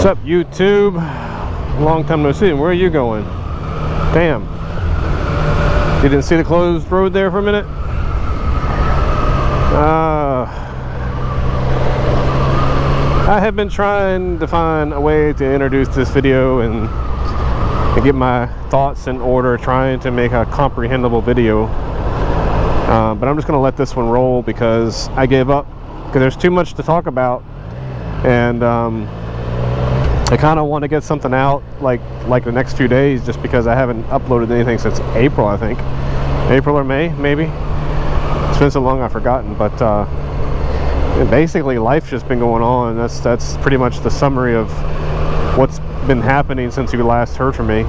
What's up, YouTube? Long time no see. Where are you going? Damn. You didn't see the closed road there for a minute? I have been trying to find a way to introduce this video and get my thoughts in order, trying to make a comprehensible video. But I'm just going to let this one roll because I gave up, because there's too much to talk about. And I kind of want to get something out like the next few days, just because I haven't uploaded anything since April, I think. April or May, maybe. It's been so long I've forgotten, but basically life's just been going on. That's pretty much the summary of what's been happening since you last heard from me.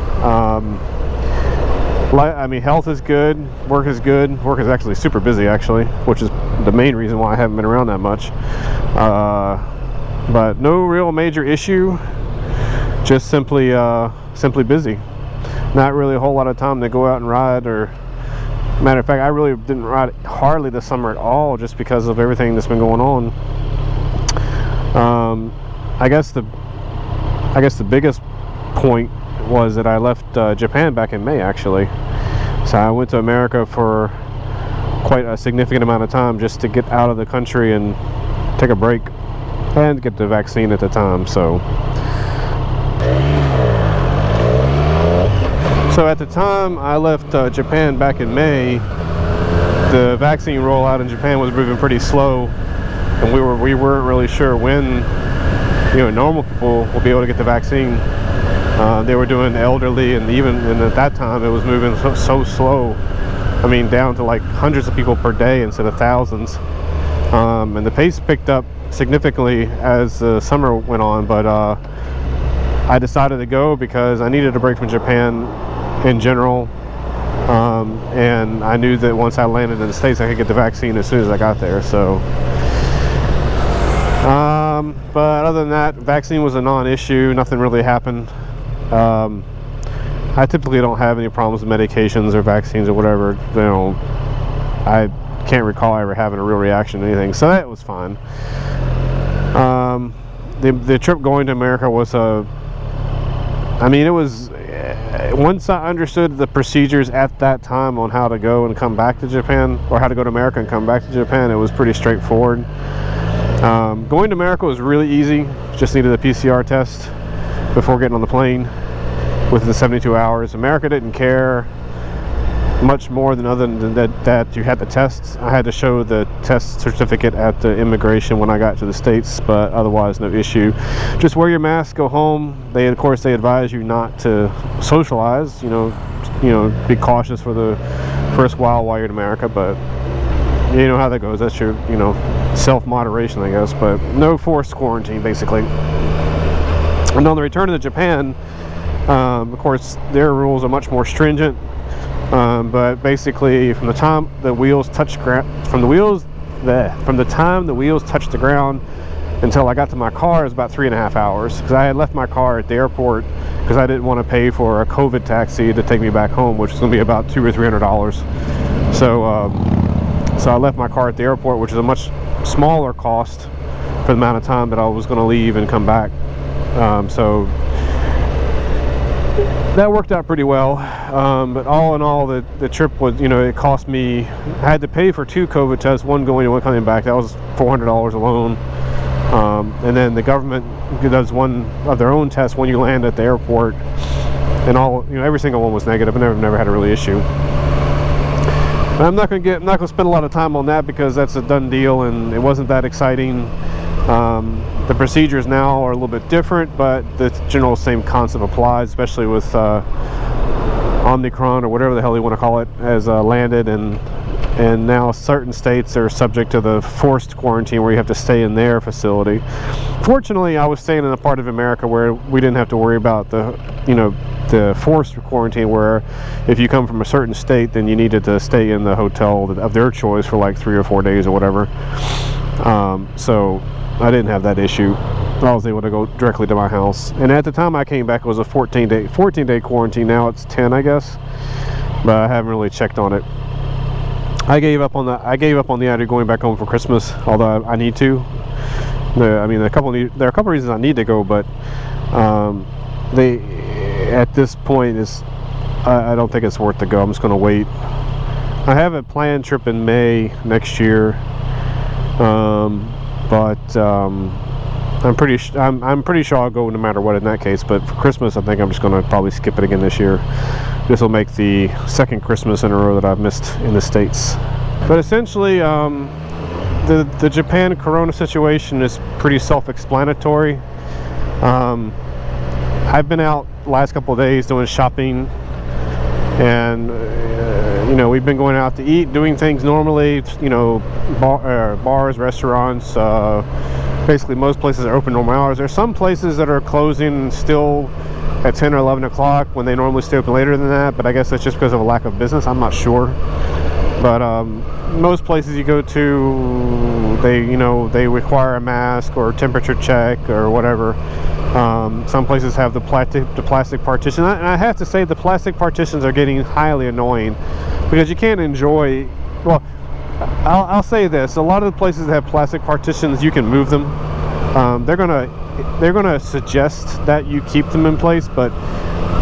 I mean, health is good, work is good. Work is actually super busy, actually, which is the main reason why I haven't been around that much. But no real major issue, just simply busy. Not really a whole lot of time to go out and ride, or matter of fact, I really didn't ride hardly this summer at all, just because of everything that's been going on. I guess the biggest point was that I left Japan back in May, actually. So I went to America for quite a significant amount of time just to get out of the country and take a break and get the vaccine at the time. So at the time I left Japan back in May, the vaccine rollout in Japan was moving pretty slow, and we weren't really sure when, normal people will be able to get the vaccine. They were doing elderly, and at that time it was moving so slow. I mean, down to like hundreds of people per day instead of thousands. And the pace picked up significantly as the summer went on, but I decided to go because I needed a break from Japan in general, and I knew that once I landed in the States I could get the vaccine as soon as I got there. So but other than that, vaccine was a non-issue. Nothing really happened. I typically don't have any problems with medications or vaccines or whatever. I can't recall ever having a real reaction to anything, so that was fine. The trip going to America was it was, once I understood the procedures at that time on how to go and come back to Japan, or how to go to America and come back to Japan, it was pretty straightforward. Going to America was really easy. Just needed a PCR test before getting on the plane within 72 hours. America didn't care much more than that you had the tests. I had to show the test certificate at the immigration when I got to the States, but otherwise no issue. Just wear your mask, go home. They advise you not to socialize, be cautious for the first while you're in America, but you know how that goes. That's your self-moderation, I guess, but no forced quarantine basically. And on the return to Japan, of course their rules are much more stringent. But basically, from the time the wheels touched from the time the wheels touched the ground until I got to my car is about 3.5 hours, because I had left my car at the airport because I didn't want to pay for a COVID taxi to take me back home, which is going to be about $200 or $300. So I left my car at the airport, which is a much smaller cost for the amount of time that I was going to leave and come back. So that worked out pretty well, but all in all, the trip was, it cost me, I had to pay for 2 COVID tests, one going and one coming back. That was $400 alone. And then the government does one of their own tests when you land at the airport, and every single one was negative, and I've never had a really issue. But I'm not going to spend a lot of time on that because that's a done deal, and it wasn't that exciting. The procedures now are a little bit different, but the general same concept applies, especially with Omicron, or whatever the hell you want to call it, has landed, and now certain states are subject to the forced quarantine where you have to stay in their facility. Fortunately, I was staying in a part of America where we didn't have to worry about the forced quarantine, where if you come from a certain state, then you needed to stay in the hotel of their choice for like 3 or 4 days or whatever. So I didn't have that issue. I was able to go directly to my house, and at the time I came back, it was a 14-day quarantine. Now it's 10, I guess, but I haven't really checked on it. I gave up on the idea of going back home for Christmas, although I need to. There are a couple of reasons I need to go, but They at this point is I don't think it's worth to go. I'm just going to wait. I have a planned trip in May next year, but I'm pretty sure I'll go no matter what in that case. But for Christmas, I think I'm just going to probably skip it again this year. This will make the second Christmas in a row that I've missed in the States. But essentially, the Japan Corona situation is pretty self-explanatory. I've been out the last couple of days doing shopping, and you know, we've been going out to eat, doing things normally. You know, bars, restaurants. Basically, most places are open normal hours. There's some places that are closing still at 10 or 11 o'clock when they normally stay open later than that. But I guess that's just because of a lack of business. I'm not sure. But most places you go to, they require a mask or temperature check or whatever. Some places have the plastic partition, and I have to say the plastic partitions are getting highly annoying because you can't enjoy. Well, I'll say this: a lot of the places that have plastic partitions, you can move them. They're gonna suggest that you keep them in place, but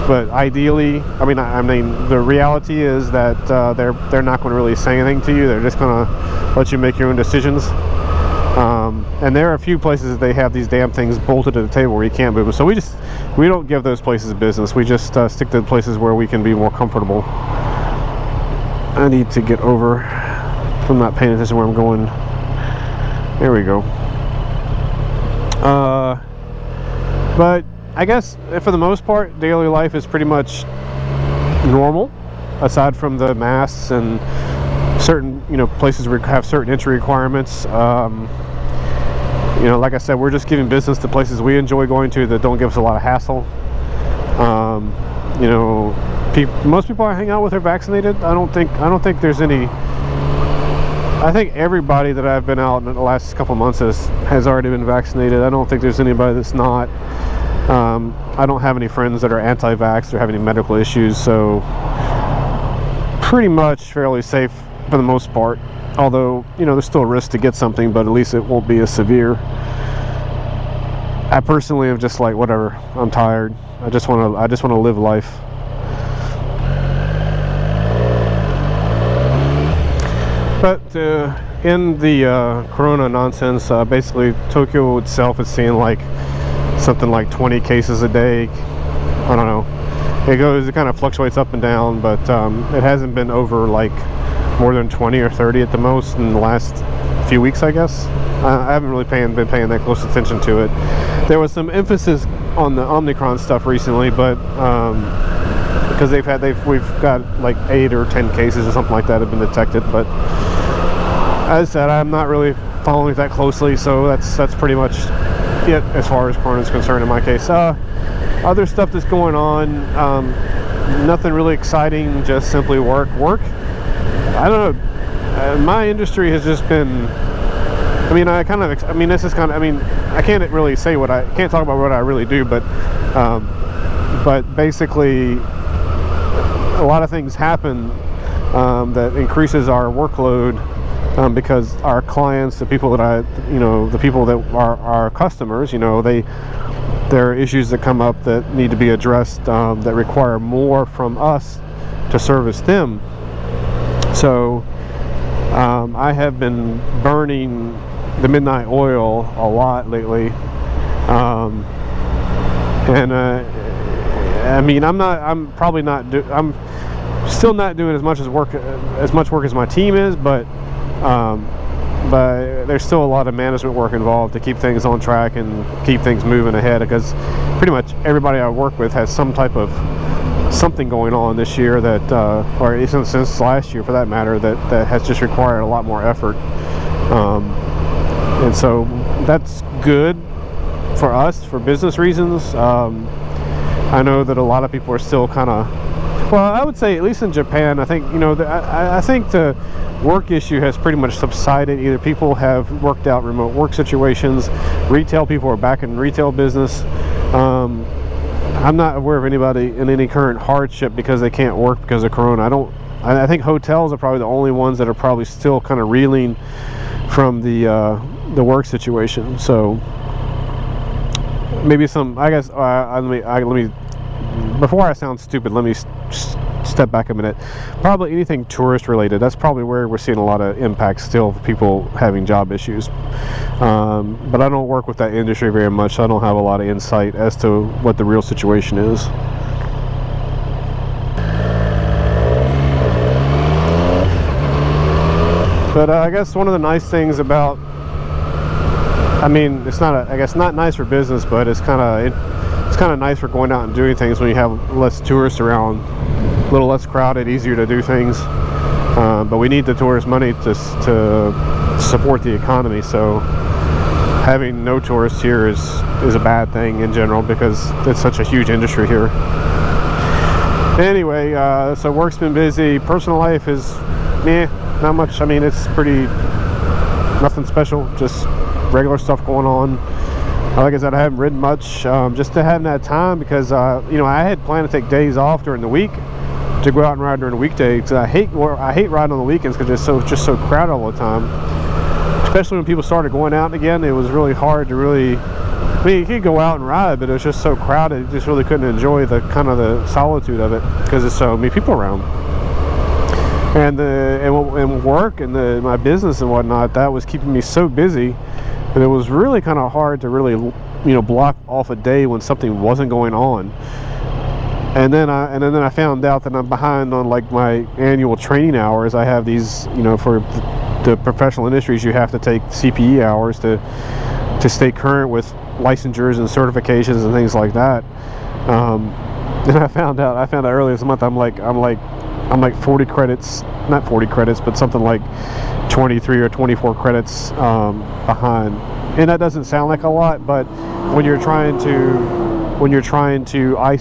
ideally, I mean, the reality is that they're not going to really say anything to you. They're just going to let you make your own decisions. And there are a few places that they have these damn things bolted to the table where you can't move them. So we don't give those places business. We just stick to the places where we can be more comfortable. I need to get over. I'm not paying attention where I'm going. There we go. But I guess for the most part, daily life is pretty much normal, aside from the masks and certain, places have certain entry requirements. Like I said, we're just giving business to places we enjoy going to that don't give us a lot of hassle. Most people I hang out with are vaccinated. I don't think there's any. I think everybody that I've been out in the last couple months has already been vaccinated. I don't think there's anybody that's not. I don't have any friends that are anti-vax or have any medical issues, so pretty much fairly safe for the most part. Although, there's still a risk to get something, but at least it won't be as severe. I personally am just like, whatever. I'm tired. I just want to live life. But in the Corona nonsense, basically Tokyo itself is seeing like something like 20 cases a day. I don't know. It kind of fluctuates up and down, but it hasn't been over like more than 20 or 30 at the most in the last few weeks, I guess. I haven't really been paying that close attention to it. There was some emphasis on the Omicron stuff recently, but because we've got like 8 or 10 cases or something like that have been detected. But as I said, I'm not really following it that closely, so that's pretty much it as far as Corona is concerned in my case. Other stuff that's going on, nothing really exciting, just simply work. I don't know, my industry has just been, I can't really say can't talk about what I really do, but basically a lot of things happen that increases our workload. Because our clients, the people that are our customers, there are issues that come up that need to be addressed that require more from us to service them. So I have been burning the midnight oil a lot lately, I'm still not doing as much work as my team is, but there's still a lot of management work involved to keep things on track and keep things moving ahead, because pretty much everybody I work with has some type of something going on this year that or since last year for that matter, that has just required a lot more effort, and so that's good for us for business reasons. I know that a lot of people are still kind of, well, I would say at least in Japan, I think I think the work issue has pretty much subsided. Either people have worked out remote work situations, retail people are back in retail business. I'm not aware of anybody in any current hardship because they can't work because of Corona. I think hotels are probably the only ones that are probably still kind of reeling from the work situation. So maybe some, I guess, let me, before I sound stupid, let me step back a minute. Probably anything tourist related, that's probably where we're seeing a lot of impact still of people having job issues. But I don't work with that industry very much, so I don't have a lot of insight as to what the real situation is. But I guess one of the nice things about, I mean, it's not, I guess, not nice for business, but it's kind of nice for going out and doing things when you have less tourists around, a little less crowded, easier to do things. But we need the tourist money to support the economy, so having no tourists here is a bad thing in general because it's such a huge industry here. Anyway, so work's been busy. Personal life is not much. I mean, it's pretty nothing special, just regular stuff going on. Like I said, I haven't ridden much, just to having that time because you know, I had planned to take days off during the week to go out and ride during the weekday, because I hate riding on the weekends because it's just so crowded all the time. Especially when people started going out again, it was really hard to really, I mean, you could go out and ride, but it was just so crowded, you just really couldn't enjoy the kind of the solitude of it because there's so many people around. And work and my business and whatnot, that was keeping me so busy that it was really kind of hard to really, you know, block off a day when something wasn't going on. And then I found out that I'm behind on like my annual training hours. I have these, you know, for the professional industries, you have to take CPE hours to stay current with licensures and certifications and things like that. And I found out earlier this month I'm like 40 credits, not 40 credits, but something like 23 or 24 credits behind. And that doesn't sound like a lot, but when you're trying to I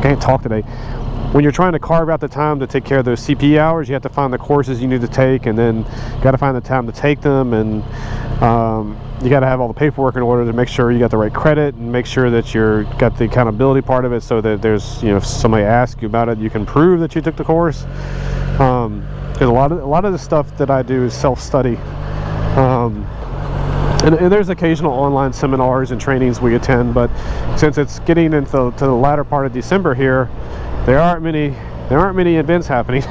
can't talk today. When you're trying to carve out the time to take care of those CPE hours, you have to find the courses you need to take, and then got to find the time to take them, and you got to have all the paperwork in order to make sure you got the right credit and make sure that you're got the accountability part of it, so that there's, you know, if somebody asks you about it, you can prove that you took the course. Because a lot of the stuff that I do is self-study. And there's occasional online seminars and trainings we attend, but since it's getting into the latter part of December here, there aren't many events happening.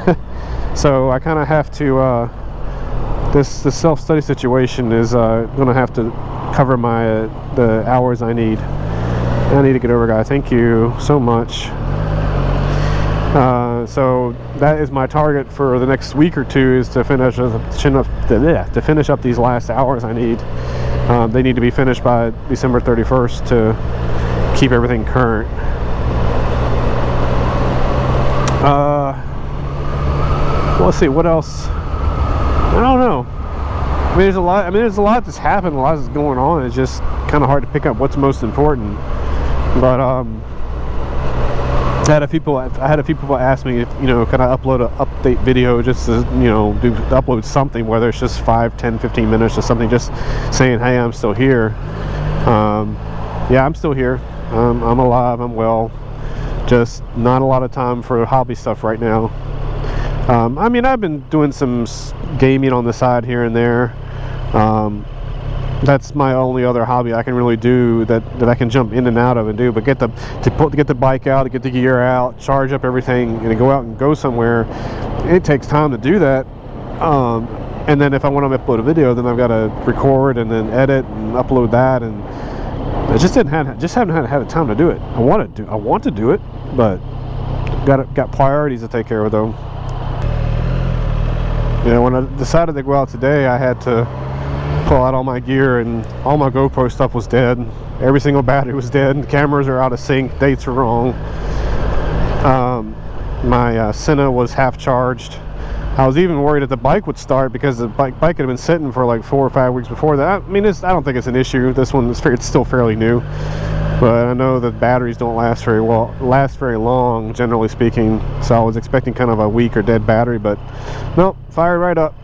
So I kind of have to, this self-study situation is going to have to cover the hours I need. I need to get over, guys. Thank you so much. So that is my target for the next week or two, is to finish up these last hours I need. They need to be finished by December 31st to keep everything current. Let's see, what else? I don't know. I mean, there's a lot that's happened, a lot that's going on. It's just kind of hard to pick up what's most important. But I had a few people ask me if, you know, can I upload an update video, just to, you know, upload something, whether it's just 5, 10, 15 minutes or something, just saying, hey, I'm still here. Yeah, I'm still here. I'm alive, I'm well. Just not a lot of time for hobby stuff right now. I mean, I've been doing some gaming on the side here and there. That's my only other hobby I can really do that I can jump in and out of and do. But get the bike out, to get the gear out, charge up everything, and go out and go somewhere, it takes time to do that. And then if I want to upload a video, then I've got to record and then edit and upload that, and I just haven't had time to do it. I want to do it, but got priorities to take care of though. You know, when I decided to go out today, I had to pull out all my gear, and all my GoPro stuff was dead. Every single battery was dead. The cameras are out of sync. Dates are wrong. My Senna was half charged. I was even worried that the bike would start, because the bike had been sitting for like 4 or 5 weeks before that. I mean, I don't think it's an issue. This one it's still fairly new, but I know that batteries don't last very long, generally speaking. So I was expecting kind of a weak or dead battery, but nope, fired right up.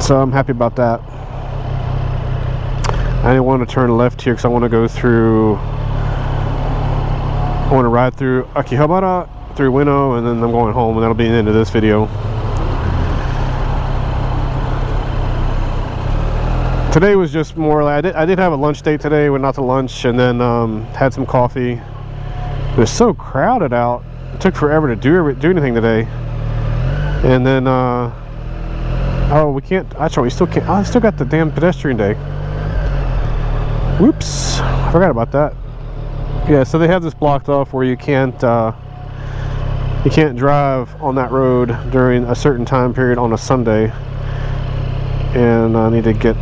So I'm happy about that. I didn't want to turn left here because I want to go through. I want to ride through Akihabara, through Ueno, and then I'm going home, and that'll be the end of this video. Today was just more like I did have a lunch date today, went out to lunch, and then had some coffee. It was so crowded out. It took forever to do anything today. And then oh, we can't. Actually, we still can't. Oh, I still got the damn pedestrian day. Whoops, I forgot about that. Yeah, so they have this blocked off where you can't drive on that road during a certain time period on a Sunday. And I need to get.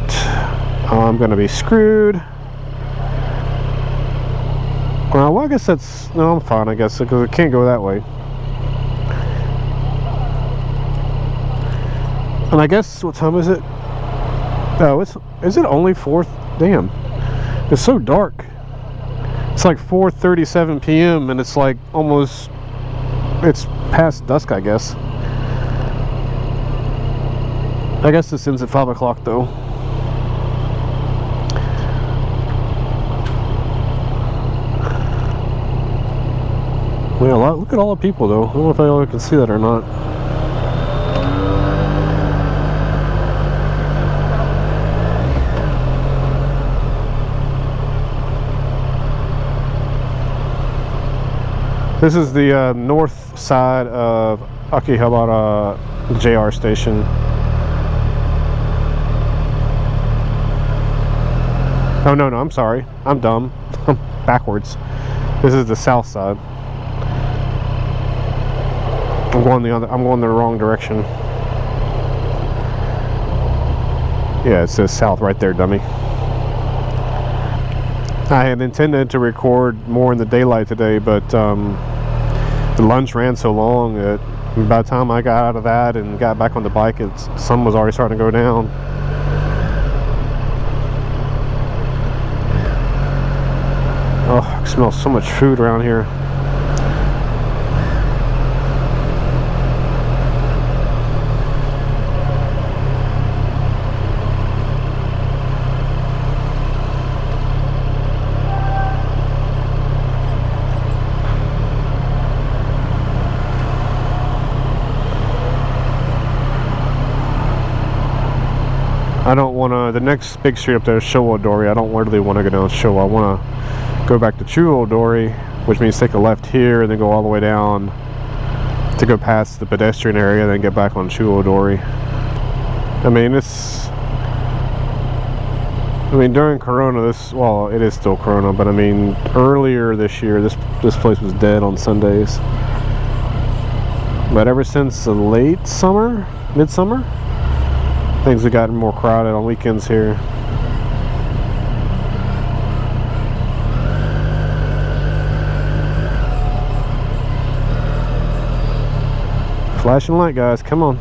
I'm gonna be screwed. Well, I guess that's no. I'm fine, I guess, because it can't go that way. And I guess what time is it? Oh, is it only 4? Damn, it's so dark. It's like 4:37 p.m. and it's like almost. It's past dusk, I guess. I guess this ends at 5 o'clock though. Yeah, look at all the people though. I don't know if I can see that or not. This is the north side of Akihabara JR station. Oh no, I'm sorry. I'm dumb. I'm backwards. This is the south side. I'm going the wrong direction. Yeah, it says south right there, dummy. I had intended to record more in the daylight today, but the lunch ran so long that by the time I got out of that and got back on the bike, the sun was already starting to go down. Oh, I smell so much food around here. I don't want to, the next big street up there is Showa-dori. I don't really want to go down Showa. I want to go back to Chuo-Dori, which means take a left here and then go all the way down to go past the pedestrian area and then get back on Chuo-Dori. I mean, during Corona, well, it is still Corona, but I mean, earlier this year, this place was dead on Sundays. But ever since the late summer, midsummer, things have gotten more crowded on weekends here. Flashing light, guys, come on.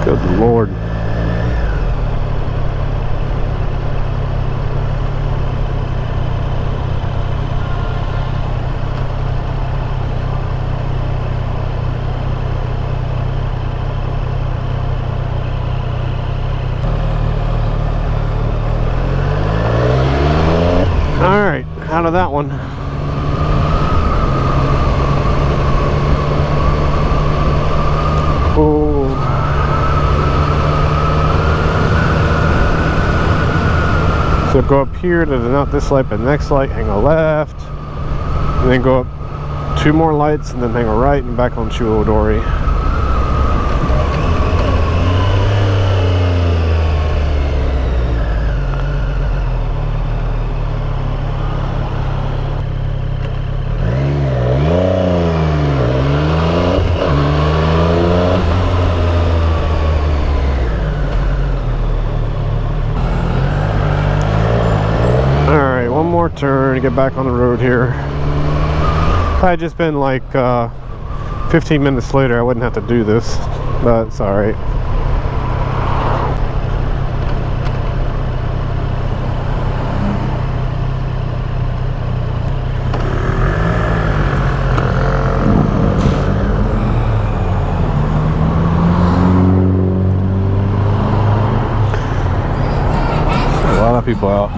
Good Lord. All right, out of that one. Oh. So go up here to the, not this light, but the next light, hang a left, and then go up 2 more lights, and then hang a right, and back on Chuo-Dori. Turn to get back on the road here. If I had just been like 15 minutes later, I wouldn't have to do this, but it's all right. of people out.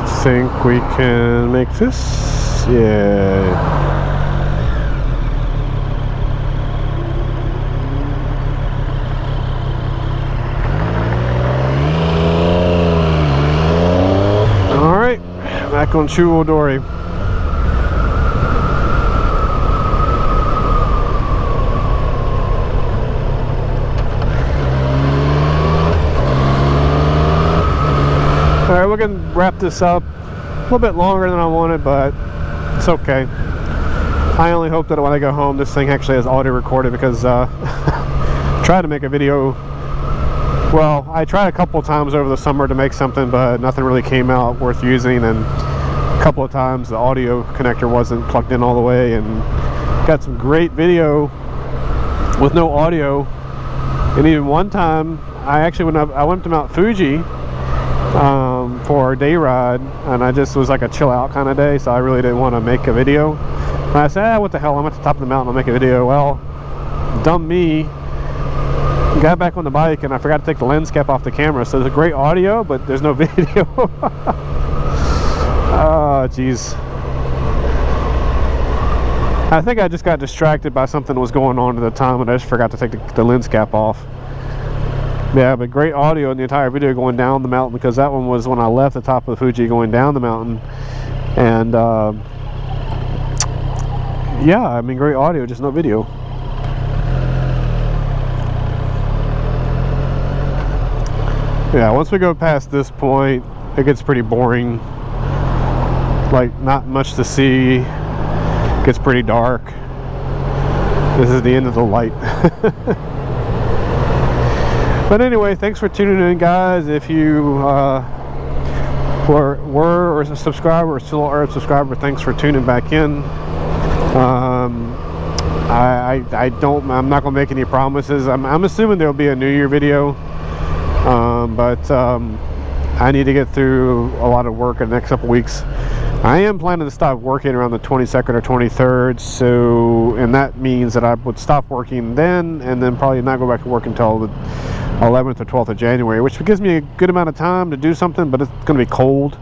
I think we can make this. Yeah. All right, back on Chuo-Dori. All right, we're gonna wrap this up. A little bit longer than I wanted, but it's okay. I only hope that when I go home this thing actually has audio recorded, because tried to make a video. Well, I tried a couple of times over the summer to make something, but nothing really came out worth using, and a couple of times the audio connector wasn't plugged in all the way, and got some great video with no audio. And even one time I actually I went to Mount Fuji for a day ride, and I just was like a chill out kind of day, so I really didn't want to make a video. And I said, what the hell, I'm at the top of the mountain, I'll make a video. Well, dumb me, got back on the bike and I forgot to take the lens cap off the camera, so there's a great audio but there's no video. Oh jeez, I think I just got distracted by something that was going on at the time, and I just forgot to take the lens cap off. Yeah, but great audio in the entire video going down the mountain, because that one was when I left the top of the Fuji going down the mountain. And yeah, I mean, great audio, just no video. Yeah, once we go past this point, it gets pretty boring. Like, not much to see. It gets pretty dark. This is the end of the light. But anyway, thanks for tuning in, guys. If you were or a subscriber or still are a subscriber, thanks for tuning back in. I'm not gonna make any promises. I'm assuming there'll be a New Year video, but I need to get through a lot of work in the next couple weeks. I am planning to stop working around the 22nd or 23rd, so, and that means that I would stop working then, and then probably not go back to work until the 11th or 12th of January, which gives me a good amount of time to do something, but it's going to be cold,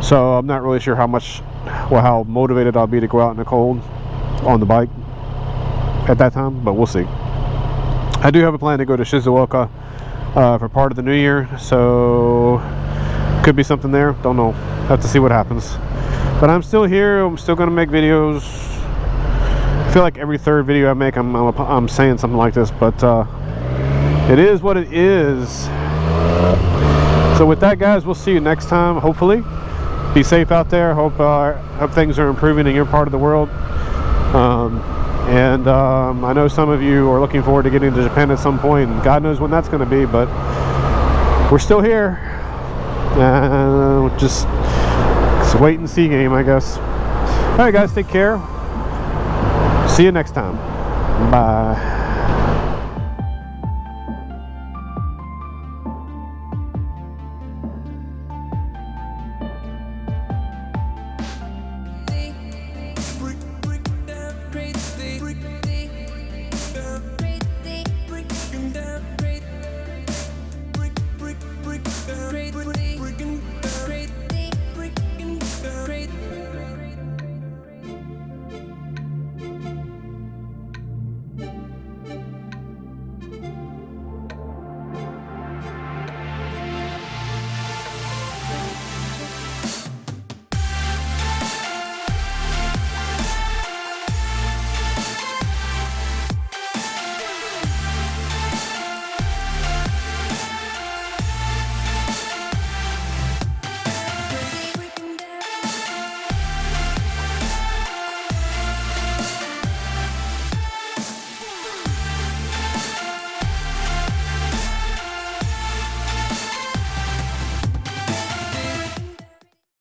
so I'm not really sure how how motivated I'll be to go out in the cold on the bike at that time, but we'll see. I do have a plan to go to Shizuoka for part of the New Year, so could be something there, don't know, have to see what happens. But I'm still here, I'm still going to make videos. I feel like every third video I make I'm saying something like this, but it is what it is. So with that, guys, we'll see you next time, hopefully. Be safe out there. Hope things are improving in your part of the world. I know some of you are looking forward to getting to Japan at some point, and God knows when that's going to be, but we're still here. Just it's a wait and see game, I guess. All right, guys, take care. See you next time. Bye.